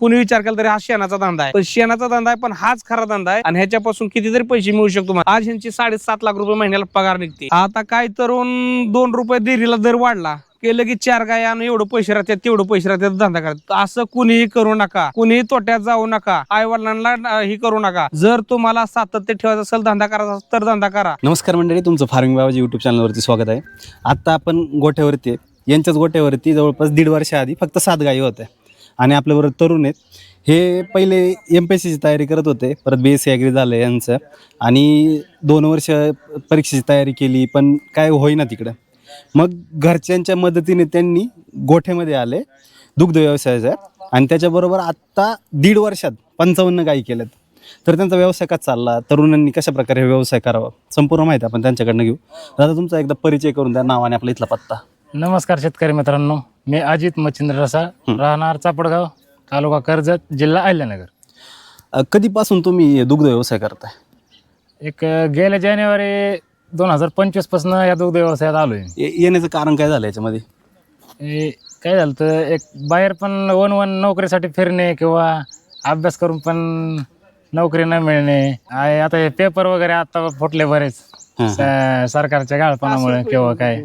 कुणी विचार केला तरी हा शेणाचा धंदा आहे, पण शेणाचा धंदा आहे पण हाच खरा धंदा आहे आणि ह्याच्यापासून कितीतरी पैसे मिळू शकतो. आज ह्यांची 7.5 लाख रुपये महिन्याला पगार निघते. आता काय तरुण 2 रुपये डेअरीला दर वाढला केलं की 4 गाय आणि एवढं पैसे राहतात तेवढं पैसे राहतात धंदा करतात. असं कुणीही करू नका, कुणीही तोट्यात जाऊ नका, आई वडिलांना ही करू नका. जर तुम्हाला सातत्य ठेवायचं असेल, धंदा करायचा असेल तर धंदा करा. नमस्कार मंडळी, तुमचं फार्मिंग बाबाजी यूट्यूब चॅनलवरती स्वागत आहे. आता आपण गोठ्यावरती यांच्याच गोठ्यावरती जवळपास 1.5 वर्षाआधी फक्त 7 गायी होत्या आणि आपल्याबरोबर तरुण आहेत. हे पहिले MPSCची तयारी करत होते, परत BSc ॲग्री झालं यांचं आणि 2 वर्ष परीक्षेची तयारी केली पण काय होईना तिकडं. मग घरच्यांच्या मदतीने त्यांनी गोठ्यामध्ये आले दुग्ध व्यवसायाचा आणि त्याच्याबरोबर आत्ता 1.5 वर्षात 55 गायी केल्यात. तर त्यांचा व्यवसाय कसा चालला, तरुणांनी कशा प्रकारे व्यवसाय करावा, संपूर्ण माहिती आपण त्यांच्याकडनं घेऊ. दादा, तुमचा एकदा परिचय करून द्या, नाव आणि आपला इथला पत्ता. नमस्कार शेतकरी मित्रांनो, मी अजित मच्छिंद्र रसाळ, राहणार चापडगाव, तालुका कर्जत, जिल्हा अहिल्यानगर. कधीपासून तुम्ही दुग्ध व्यवसाय करताय? गेल्या जानेवारी 2025 पासून या दुग्ध व्यवसायात आलोय. येण्याचं कारण काय झालं याच्यामध्ये? काय झालं तर एक बाहेर पण वन नोकरीसाठी फिरणे किंवा अभ्यास करून पण नोकरी न मिळणे. आता हे पेपर वगैरे आता फुटले बरेच सरकारच्या गाळपणामुळे किंवा काय,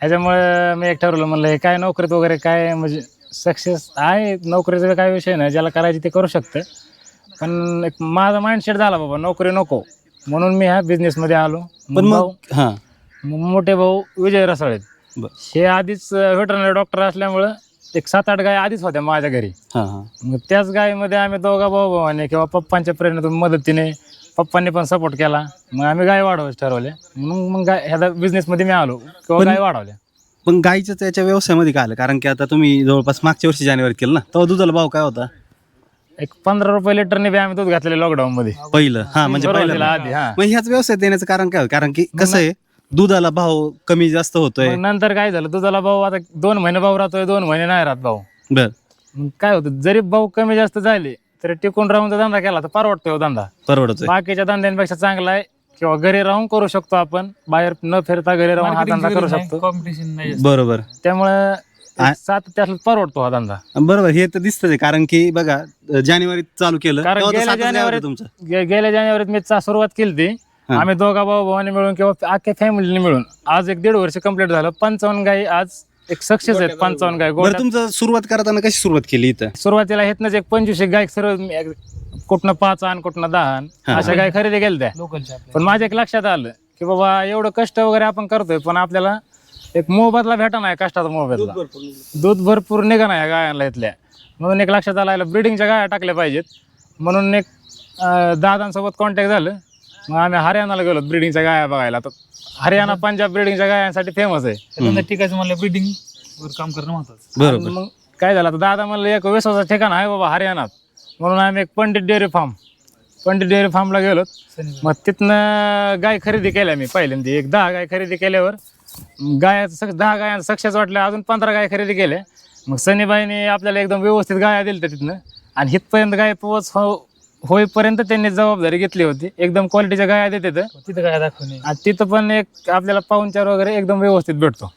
ह्याच्यामुळे मी एक ठरवलं, म्हणलं हे काय नोकरीत वगैरे काय म्हणजे सक्सेस आहे, नोकरीचा काय विषय नाही, ज्याला करायची ते करू शकतं. पण एक माझा माइंडसेट झाला बाबा नोकरी नको, म्हणून मी ह्या बिझनेसमध्ये आलो. पण मग मोठे भाऊ विजय रसाळ आहेत, हे आधीच व्हेटरनरी डॉक्टर असल्यामुळं एक 7-8 गाय आधीच होत्या माझ्या घरी. मग त्याच गायीमध्ये आम्ही दोघा भाऊ भावाने किंवा पप्पांच्या प्रेरणेतून मदतीने, पप्पांनी पण सपोर्ट केला, मग आम्ही गाय वाढवायचे ठरवले. म्हणून मग ह्या बिझनेसमध्ये मी आलो किंवा गाय वाढवल्या. पण गायीचं त्याच्या व्यवसायामध्ये काय आलं? कारण की आता तुम्ही जवळपास मागच्या वर्षी जानेवारीत केलं ना, तेव्हा दुधाला भाव काय होता? एक 15 रुपये लिटरने बी आम्ही दूध घातलेलं लॉकडाऊन मध्ये पहिलं. म्हणजे पहिलं आधी. मग ह्याच व्यवसाय देण्याचं कारण काय? कारण की कसं आहे, दुधाला भाव कमी जास्त होतोय. नंतर काय झालं, दुधाला भाऊ आता 2 महिने भाव राहतोय, 2 महिने नाही राहत भाऊ. बर. मग काय होतं, जरी भाऊ कमी जास्त झाले तरी टिकून राहून जर धंदा केला तर परवडतोय धंदा. परवडतोय. बाकीच्या धंद्यांपेक्षा चांगला आहे किंवा घरी राहून करू शकतो आपण, बाहेर न फिरता घरी राहून हा धंदा करू शकतो. बरोबर. त्यामुळे त्याला परवडतो हा धंदा. बरोबर. हे तर दिसतंय, कारण की बघा जानेवारीत चालू केलं, कारण तेव्हा तर गेल्या 7च गाय होत्या जानेवारीत तुमच्या. गेल्या जानेवारीत मी सुरुवात केली ती. आम्ही दोघा भाऊ भावाने मिळून किंवा अख्ख्या फॅमिलीने मिळून आज एक 1.5 वर्ष कंप्लीट झालं. 55 गाई आज एक सक्सेस आहेत. 55 गाय. बरं, तुमचं सुरुवात करताना कशी सुरुवात केली? इथं सुरुवातीला हेतनच एक 25 गाय सर्व कुठनं 5 आण कुठनं 10 आण अशा गाय खरेदी केल्या त्या. पण माझ्या एक लक्षात आलं की बाबा एवढं कष्ट वगैरे आपण करतोय पण आपल्याला एक मोबदला भेटा नाही, कष्टाचा मोबदला. दूध भरपूर निघा नाही या गायांना इथल्या. म्हणून एक लक्षात आलं ब्रिडिंगच्या गाया टाकल्या पाहिजेत. म्हणून एक दादांसोबत कॉन्टॅक्ट झालं. मग आम्ही हरियाणाला गेलो ब्रिडिंगच्या गाया बघायला. तर हरियाणा पंजाब ब्रिडिंगच्या गायांसाठी फेमस आहे. ठिकाणी म्हणलं ब्रीडिंग वर काम करणं महत्वाचं. बरोबर. मग काय झालं, तर दादा म्हणलं एक विश्वासाचं ठिकाण आहे बाबा हरियाणात, म्हणून आम्ही एक पंडित डेअरी फार्मला गेलो. मग तिथनं गाय खरेदी केल्या मी पहिल्यांदा. एक 10 गाय खरेदी केल्यावर 10 गायांना सक्सेस वाटल्या. अजून 15 गाय खरेदी केल्या. मग सनीबाईने आपल्याला एकदम व्यवस्थित गाया दिल्या तिथनं आणि इथपर्यंत गाय पोच होईपर्यंत त्यांनी जबाबदारी घेतली होती. एकदम क्वालिटीच्या गाया देते तिथं काय दाखवणे, आणि तिथं पण एक आपल्याला पाहुणचार वगैरे एकदम व्यवस्थित भेटतो.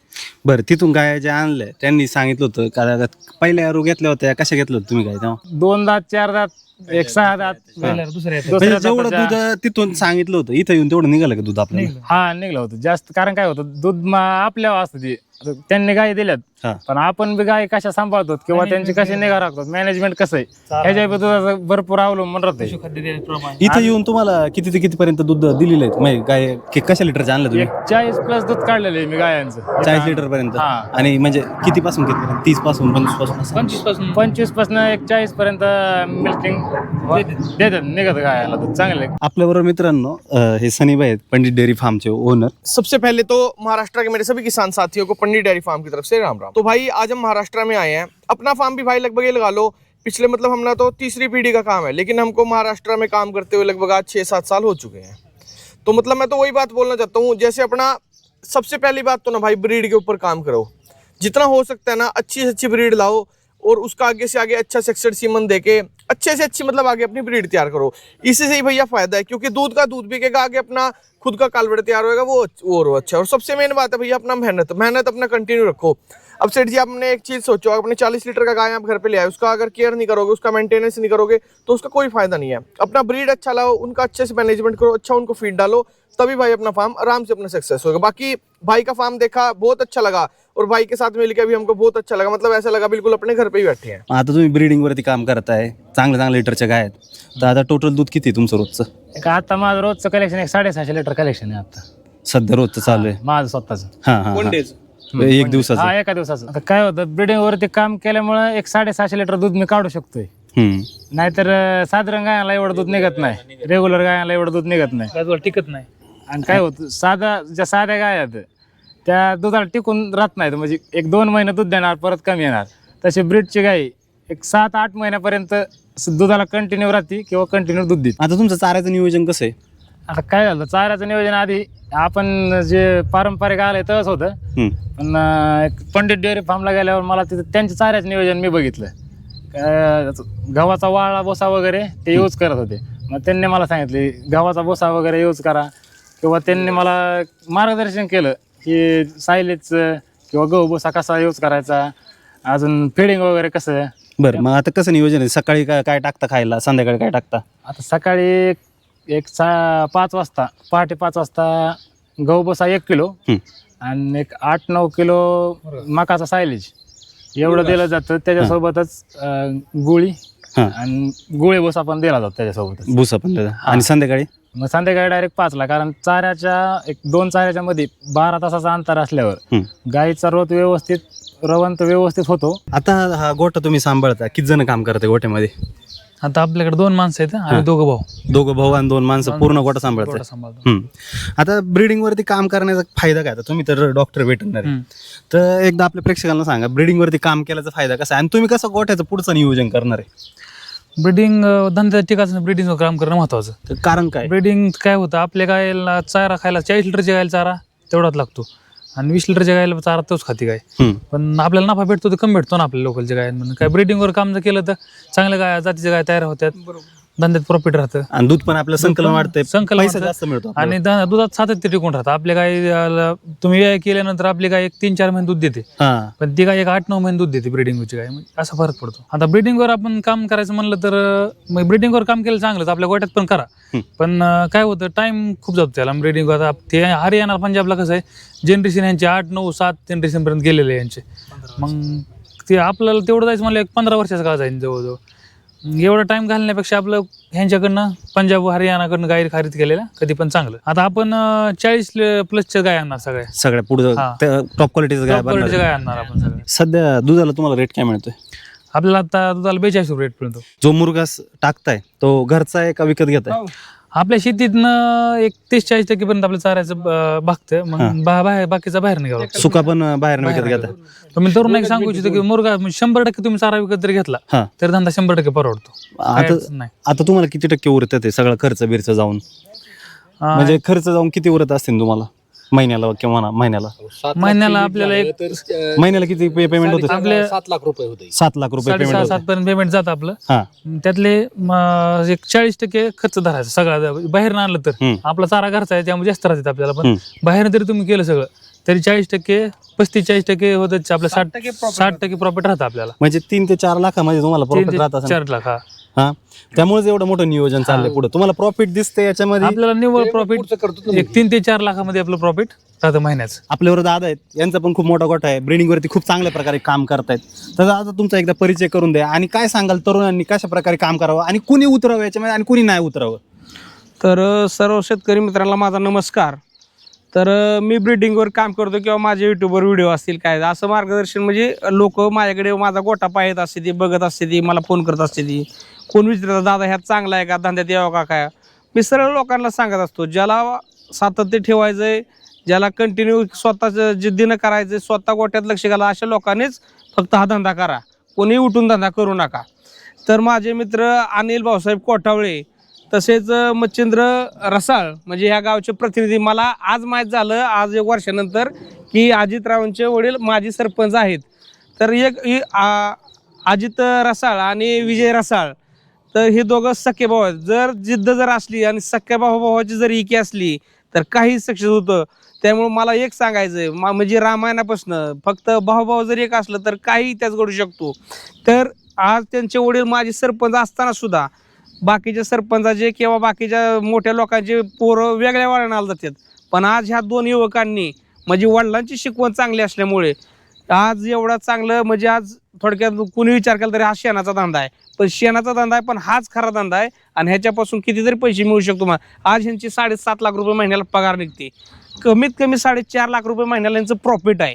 बरं, तिथून गाया ज्या आणल्या त्यांनी सांगितलं होतं का पहिल्या रू घेतल्या होत्या, कशा घेतल्या होत्या तुम्ही गाय तेव्हा? 2 दात 4 दात, एक 6 दात. दुसऱ्या म्हणजे जेवढं दूध तिथून सांगितलं होतं इथं येऊन तेवढं निघालं का दूध आपल्याला? हा, निघलं होतं जास्त. कारण काय होतं, दूध आपल्या असतं ते. त्यांनी गाय दिल्यात पण आपण बी गाय कशा सांभाळतो किंवा त्यांची कशी निगा राखतो, मॅनेजमेंट कसं आहे ह्याच्या दुधाचं भरपूर अवलंबून राहते. इथं येऊन तुम्हाला किती ते कितीपर्यंत दूध दिलेलं आहे? म्हणजे गाय कशा लिटरचं आणलं तुम्ही? 40+ दूध काढलेलं आहे मी गायांचं. 40 लिटर पर्यंत. हा. आणि म्हणजे कितीपासून कितीपर्यंत? 30 पासून 25 पासून? 25 पासून एक 40 पर्यंत मिल्किंग देतात निघत गायाला दूध चांगले. आपल्याबरोबर मित्रांनो हे सनीबाई आहेत, पंडित डेअरी फार्मचे ओनर. सबसे पहले तो महाराष्ट्र के मेरे सभी किसान साथियों को पंडित डेयरी फार्म की तरफ से राम राम। तो भाई आज हम महाराष्ट्र में आए हैं। अपना फार्म भी भाई लगभग ये लगा लो पिछले मतलब हमने तो 3री पीढ़ी का काम है, लेकिन हमको महाराष्ट्र में काम करते हुए लगभग आज 6-7 साल हो चुके हैं। तो मतलब मैं तो वही बात बोलना चाहता हूँ, जैसे अपना सबसे पहली बात तो ना भाई ब्रीड के ऊपर काम करो, जितना हो सकता है ना अच्छी से अच्छी ब्रीड लाओ और उसका आगे से आगे अच्छा सेक्सर सीमन देके अच्छे से अच्छी मतलब आगे अपनी ब्रीड तैयार करो। इसी से ही भैया फायदा है, क्योंकि दूध का दूध बिकेगा, आगे अपना खुद का कालवड़ तैयार होगा वो और अच्छा। और सबसे मेन बात है भैया अपना मेहनत अपना कंटिन्यू रखो। अब सेठ जी आपने एक चीज सोचो, आपने 40 लीटर का गाय आप घर पे ले आए, उसका अगर केयर नहीं करोगे, उसका मेंटेनेंस नहीं करोगे तो उसका कोई फायदा नहीं है। अपना ब्रीड अच्छा लाओ, उनका अच्छे से मैनेजमेंट करो, अच्छा उनको फीड डालो, तभी भाई अपना फार्म आराम से अपना सक्सेस होगा। बाकी भाई का फार्म देखा, बहुत अच्छा लगा, और भाई के साथ मिलकर भी हमको बहुत अच्छा लगा, मतलब ऐसा लगा बिल्कुल अपने घर पे ही बैठे हैं। आता तुम्ही ब्रीडिंगवरती काम करताय, चांगल्या लिटरच्या गाय आहेत, तर आता टोटल दूध किती आहे तुमचं रोजचं? एक आता माझं रोजचं कलेक्शन एक 650 लिटर कलेक्शन आहे आता सध्या रोजचं चालू आहे? माझं स्वतःच. हां हां, वन डेज एक दिवसाचं? हा, एका दिवसाचं. आता काय होतं, ब्रिडिंग वरती काम केल्यामुळे एक 650 लिटर दूध मी काढू शकतोय. नाहीतर साधारण गायाला एवढं दूध निघत नाही, रेग्युलर गायाला एवढं दूध निघत नाही, गाजवाला टिकत नाही. आणि काय होतं, ज्या साध्या गाय आहेत त्या दुधाला टिकून राहत नाहीत, म्हणजे एक 2 महिने दूध देणार, परत कमी येणार. तसे ब्रीडची गाय एक 7-8 महिन्यापर्यंत दुधाला कंटिन्यू राहते किंवा कंटिन्यू दूध देते. आता तुमचं चाऱ्याचं नियोजन कसं आहे? आता काय झालं, चाऱ्याचं नियोजन आधी आपण जे पारंपरिक आलंय तसंच होतं, पण एक पंडित डेअरी फार्मला गेल्यावर मला तिथं त्यांच्या चाऱ्याचं नियोजन मी बघितलं. गव्हाचा वाळा बोसा वगैरे ते यूज करत होते, मग त्यांनी मला सांगितले गव्हाचा बोसा वगैरे यूज करा, किंवा त्यांनी मला मार्गदर्शन केलं की सायलेजचं किंवा गहू बोसा कसा यूज करायचा, अजून फिडिंग वगैरे कसं. बरं, मग आता कसं नियोजन आहे? सकाळी काय टाकता खायला, संध्याकाळी काय टाकता? आता सकाळी एक 5 वाजता, पहाटे 5 वाजता गहू बोसा 1 किलो आणि एक 8-9 किलो मकाचा सायलेज एवढं दिलं जातं. त्याच्यासोबतच गुळी आणि गुळे भुसा पण दिला जातो त्याच्यासोबतच, भुसा पण देता. आणि संध्याकाळी? मग संध्याकाळी डायरेक्ट 5ला, कारण चाऱ्याच्या एक 2 चाऱ्याच्या मध्ये 12 तासाचा अंतर असल्यावर गाईचा रवंत व्यवस्थित होतो. आता हा गोठा तुम्ही सांभाळता, किती जण काम करते गोठ्यामध्ये? आता आपल्याकडे 2 माणसं आहेत, आम्ही दोघं भाऊ आणि 2 माणसं पूर्ण गोठा सांभाळतात. सांभाळतो. आता ब्रीडिंग वरती काम करण्याचा फायदा काय? आता तुम्ही तर डॉक्टर भेटणार आहे, तर एकदा आपल्या प्रेक्षकांना सांगा ब्रीडिंग वरती काम केल्याचा फायदा कसा आहे आणि तुम्ही कसं गोठ्याचं पुढचं नियोजन करणार आहे? ब्रिडिंग धंद्यात टिकायचं, ब्रिडिंगवर काम करणं महत्वाचं. तर कारण काय? ब्रिडिंग काय होतं, आपल्या गायला चारा खायला 40 लिटरच्या गायला चारा तेवढाच लागतो, आणि 20 लिटरच्या गायला चारा तोच खाती गाय. पण आपल्याला नफा भेटतो तर कमी भेटतो ना आपल्या लोकलच्या गायांमध्ये. काय ब्रिडिंगवर काम जर केलं तर चांगल्या गाय, जातीच्या गाय तयार होत्यात, धंद्यात प्रॉफिट राहतं, आणि दूध पण आपलं संकलन वाढतंय, पैसा जास्त मिळतो, आणि दुधात सातत्य टिकून राहतं. आपल्या गाय तुम्ही व्यय केल्यानंतर आपली गाय एक 3-4 महिने दूध देते, पण ती गाय एक 8-9 महिने दूध देते ब्रिडिंगची गाय. म्हणजे असा फरक पडतो. आता ब्रिडिंगवर आपण काम करायचं म्हणलं तर मग ब्रिडिंगवर काम केलं चांगलं, आपल्या गोट्यात पण करा, पण काय होतं टाइम खूप जातो त्याला. ब्रिडिंग आता ते हरियाणा पंजाबला कसं आहे, जनरेशन यांचे 8-9-7 जनरेशन पर्यंत गेलेले यांचे. मग ते आपल्याला तेवढं जायचं म्हणलं 15 वर्षाचा काळ जाईल जवळजवळ. एवढा टाइम घालण्यापेक्षा आपलं ह्यांच्याकडनं पंजाब हरियाणाकडनं गाय खरेदी केलेल्या कधी पण चांगलं. आता आपण 40+ गाय आणणार, सगळ्या पुढे टॉप क्वालिटीचं गाय आणणार आपण सगळ्या. सध्या दुधाला तुम्हाला रेट काय मिळतोय? आपल्याला आता दुधाला 42 रुपये रेट मिळतो. जो मुरघास टाकताय तो घरचा आहे का विकत घेताय? आपल्या शेतीतनं एक 30-40% पर्यंत आपल्या चाऱ्याचं भागतं, मग बाकीचा बाहेर निघाला. सुका पण बाहेर विकत घेता? तुम्ही तरुण एक सांगू इच्छितो की मुरगा 100% तुम्ही चारा विकत जरी घेतला तर धंदा 100% परवडतो. आता तुम्हाला किती टक्के उरत ते सगळं खर्च बिर्च जाऊन? म्हणजे खर्च जाऊन किती उरत असतील तुम्हाला महिन्याला किंवा महिन्याला आपल्याला एक महिन्याला किती पेमेंट होतं? आपले 7 लाख रुपये होते. 7 लाख रुपये पेमेंट 6-7 पर्यंत पेमेंट जातं आपलं. त्यातले एक 40% खर्च धरायचा सगळा. बाहेर आणलं तर आपला चारा घरचा आहे त्यामुळे जास्त राहतात आपल्याला, पण बाहेर जरी तुम्ही केलं सगळं तरी 40%, 35-40% होतं आपलं. 60% प्रॉफिट राहतं आपल्याला. म्हणजे 3 ते 4 लाखामध्ये तुम्हाला प्रॉफिट राहत असेल. 4 लाख. त्यामुळेच एवढं मोठं नियोजन चाललंय पुढे. तुम्हाला प्रॉफिट दिसतंय याच्यामध्ये? आपल्याला निव्वळ प्रॉफिट एक 3 ते 4 लाखामध्ये आपलं प्रॉफिट राहतं महिन्याचं. आपल्यावर दादा आहेत, यांचा पण खूप मोठा गोठा आहे, ब्रीडिंग वरती खूप चांगल्या प्रकारे काम करतायत. तर दादा तुमचा एकदा परिचय करून द्या आणि काय सांगाल तरुणांनी कशा प्रकारे काम करावं आणि कुणी उतरावं याच्यामध्ये आणि कुणी नाही उतरावं? तर सर्व शेतकरी मित्रांना माझा नमस्कार. तर मी ब्रीडिंगवर काम करतो किंवा माझे युट्यूबवर व्हिडिओ असतील काय असं मार्गदर्शन, म्हणजे लोक माझ्याकडे माझा गोठा पाहत असते ती, बघत असते ती, मला फोन करत असते ती, कोण विचारतात दादा ह्यात चांगला आहे का, धंद्यात यावं का काय. मी सरळ लोकांना सांगत असतो, ज्याला सातत्य ठेवायचंय, ज्याला कंटिन्यू स्वतःचं जिद्दीनं करायचं, स्वतः गोठ्यात लक्ष घाला, अशा लोकांनीच फक्त हा धंदा करा, कोणी उठून धंदा करू नका. तर माझे मित्र अनिल भाऊसाहेब कोठावळे, तसेच मच्छिंद्र रसाळ, म्हणजे ह्या गावचे प्रतिनिधी, मला आज माहीत झालं आज 1 वर्षानंतर की अजितरावांचे वडील माजी सरपंच आहेत. तर एक अजित रसाळ आणि विजय रसाळ, तर हे दोघं सख्खे भाऊ आहेत. जर जिद्द जर असली आणि सख्या भावाची जर एकी असली तर काही सक्सेस होतं. त्यामुळे मला एक सांगायचंय म्हणजे रामायणापासून फक्त भाऊ जर एक असलं तर काही त्याच घडू शकतो. तर आज त्यांचे वडील माझे सरपंच असताना सुद्धा बाकीच्या सरपंचाचे किंवा बाकीच्या मोठ्या लोकांचे पोरं वेगळ्या वळणाला जातात, पण आज ह्या दोन युवकांनी म्हणजे वडिलांची शिकवण चांगली असल्यामुळे आज एवढा चांगलं म्हणजे आज थोडक्यात कुणी विचार केला तरी हा शेणाचा धंदा आहे, पण शेणाचा धंदा आहे पण हाच खरा धंदा आहे. आणि ह्याच्यापासून कितीतरी पैसे मिळू शकतो. आज ह्यांची 7.5 लाख रुपये महिन्याला पगार निघते, कमीत कमी 4.5 लाख रुपये महिन्याला यांचं प्रॉफिट आहे.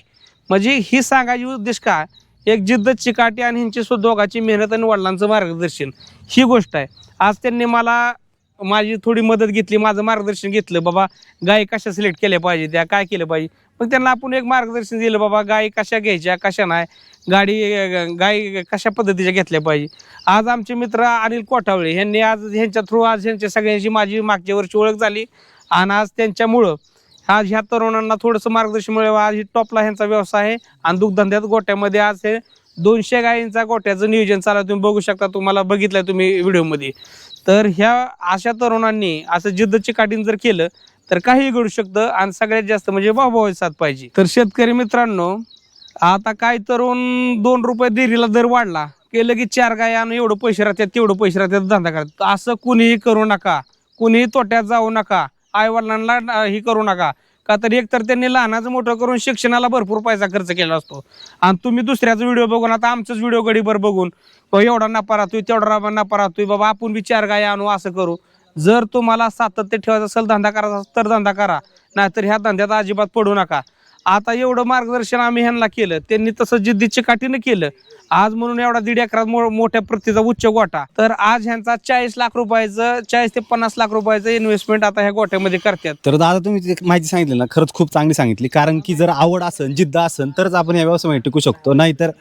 म्हणजे ही सांगायची उद्देश का, एक जिद्द चिकाटी आणि ह्यांची दोघांची मेहनत आणि वडिलांचं मार्गदर्शन ही गोष्ट आहे. आज त्यांनी मला माझी थोडी मदत घेतली, माझं मार्गदर्शन घेतलं, बाबा गाय कशा सिलेक्ट केल्या पाहिजे, त्या काय केलं पाहिजे. मग त्यांना आपण एक मार्गदर्शन दिलं, बाबा गाय कशा घ्यायच्या कशा नाही, गाय कशा पद्धतीच्या घेतल्या पाहिजे. आज आमचे मित्र अनिल कोठावळे यांनी आज ह्यांच्या थ्रू आज ह्यांच्या सगळ्यांची माझी मागच्या वर्षी ओळख झाली. आणि आज त्यांच्यामुळं आज ह्या तरुणांना थोडंसं मार्गदर्शन मिळावं. आज ही टॉपला ह्यांचा व्यवसाय आहे. आणि दुग्धधंद्यात गोट्यामध्ये आज हे 200 गायींचा गोट्याचं नियोजन चालू तुम्ही बघू शकता, तुम्हाला बघितलंय तुम्ही व्हिडिओमध्ये. तर ह्या अशा तरुणांनी असं जिद्द चिकाटीन जर केलं तर काही घडू शकतं. आणि सगळ्यात जास्त म्हणजे भाऊ साथ पाहिजे. तर शेतकरी मित्रांनो, आता काय तरुण 2 रुपये डेअरीला दर वाढला केलं की 4 गाय आणि एवढं पैसे राहतात तेवढं पैसे राहतात धंदा करतात. असं कुणीही करू नका, कुणीही तोट्यात जाऊ नका, आईवडिलांना ही करू नका. का तर एकतर त्यांनी लहानाचं मोठं करून शिक्षणाला भरपूर पैसा खर्च केला असतो. आणि तुम्ही दुसऱ्याचा व्हिडिओ बघून, आता आमचंच व्हिडिओ गडीभर बघून एवढा नफा राहतोय तेवढा नफा राहतोय, बाबा आपण बी 4 गाय आणू असं करू. जर तुम्हाला सातत्य ठेवायचं असेल, धंदा करायचा असेल तर धंदा करा, नाहीतर ह्या धंद्यात अजिबात पडू नका. आता एवढं मार्गदर्शन आम्ही ह्यांना केलं, त्यांनी तसं जिद्दीच्या काठीनं केलं. आज म्हणून एवढा 1.5 एकरात मोठ्या प्रतीचा उच्च गोठा. तर आज ह्यांचा 40 लाख रुपयाचं 40 ते 50 लाख रुपयाचं इन्व्हेस्टमेंट आता ह्या गोठ्यामध्ये करतात. तर दादा तुम्ही जी माहिती सांगितली ना, खरंच खूप चांगली सांगितली. कारण की जर आवड असेल, जिद्द असेल तरच आपण या व्यवसायामध्ये टिकू शकतो. नाहीतर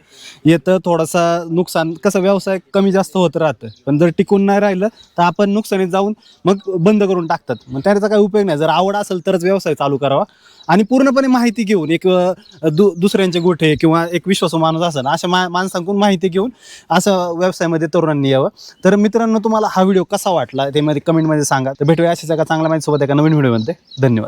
येतं थोडासा नुकसान, कसं व्यवसाय कमी जास्त होत राहतं. पण जर टिकून नाही राहिलं तर आपण नुकसानीत जाऊन मग बंद करून टाकतात. मग त्याचा काही उपयोग नाही. जर आवड असेल तरच व्यवसाय चालू करावा. आणि पूर्णपणे माहिती घेऊन एक दुसऱ्यांचे गोठे किंवा एक विश्वासू माणूस असेल अशा माणसांकडून माहिती घेऊन असं व्यवसायामध्ये तरुणांनी यावं. तर मित्रांनो, तुम्हाला हा व्हिडिओ कसा वाटला ते मध्ये कमेंटमध्ये सांगा. तर भेटूया अशाच एका चांगल्या माहिती सोबत एका नवीन व्हिडिओमध्ये. धन्यवाद.